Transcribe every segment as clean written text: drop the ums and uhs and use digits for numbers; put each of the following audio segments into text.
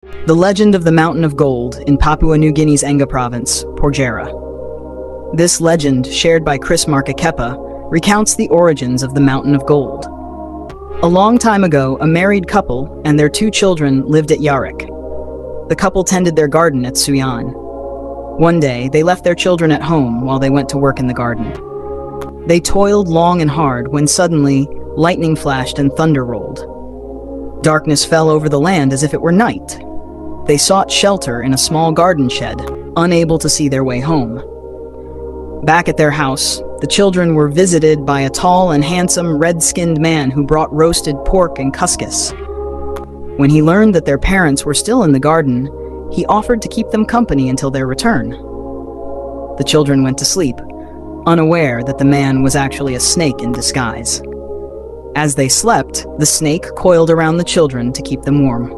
The legend of the Mountain of Gold in Papua New Guinea's Enga province, Porgera. This legend, shared by Chris Markakepa, recounts the origins of the Mountain of Gold. A long time ago, a married couple and their 2 children lived at Yarik. The couple tended their garden at Suyan. One day, they left their children at home while they went to work in the garden. They toiled long and hard when suddenly, lightning flashed and thunder rolled. Darkness fell over the land as if it were night. They sought shelter in a small garden shed, unable to see their way home. Back at their house, the children were visited by a tall and handsome red-skinned man who brought roasted pork and couscous. When he learned that their parents were still in the garden, he offered to keep them company until their return. The children went to sleep, unaware that the man was actually a snake in disguise. As they slept, the snake coiled around the children to keep them warm.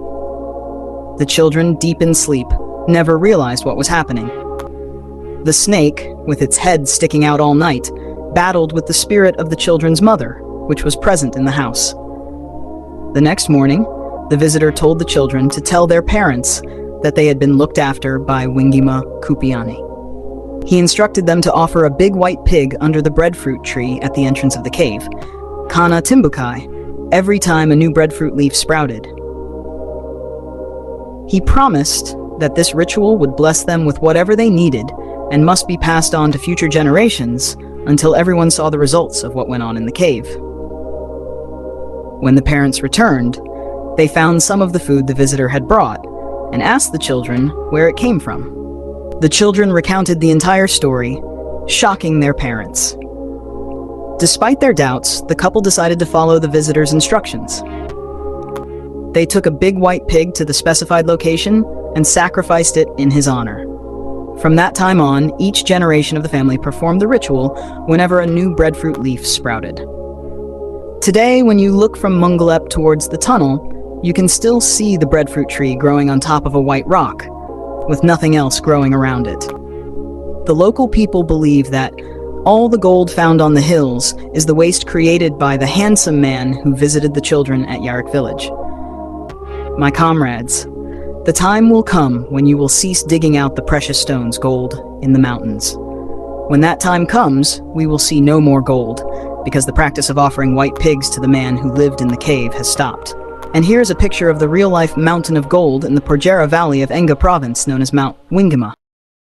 The children, deep in sleep, never realized what was happening. The snake, with its head sticking out all night, battled with the spirit of the children's mother, which was present in the house. The next morning, the visitor told the children to tell their parents that they had been looked after by Wingima Kupiani. He instructed them to offer a big white pig under the breadfruit tree at the entrance of the cave, Kana Timbukai, every time a new breadfruit leaf sprouted. He promised that this ritual would bless them with whatever they needed and must be passed on to future generations until everyone saw the results of what went on in the cave. When the parents returned, they found some of the food the visitor had brought and asked the children where it came from. The children recounted the entire story, shocking their parents. Despite their doubts, the couple decided to follow the visitor's instructions. They took a big white pig to the specified location and sacrificed it in his honor. From that time on, each generation of the family performed the ritual whenever a new breadfruit leaf sprouted. Today, when you look from Mungallep towards the tunnel, you can still see the breadfruit tree growing on top of a white rock, with nothing else growing around it. The local people believe that all the gold found on the hills is the waste created by the handsome man who visited the children at Yarik village. My comrades, the time will come when you will cease digging out the precious stones, gold, in the mountains. When that time comes, we will see no more gold, because the practice of offering white pigs to the man who lived in the cave has stopped. And here's a picture of the real-life Mountain of Gold in the Porgera Valley of Enga province known as Mount Wingima.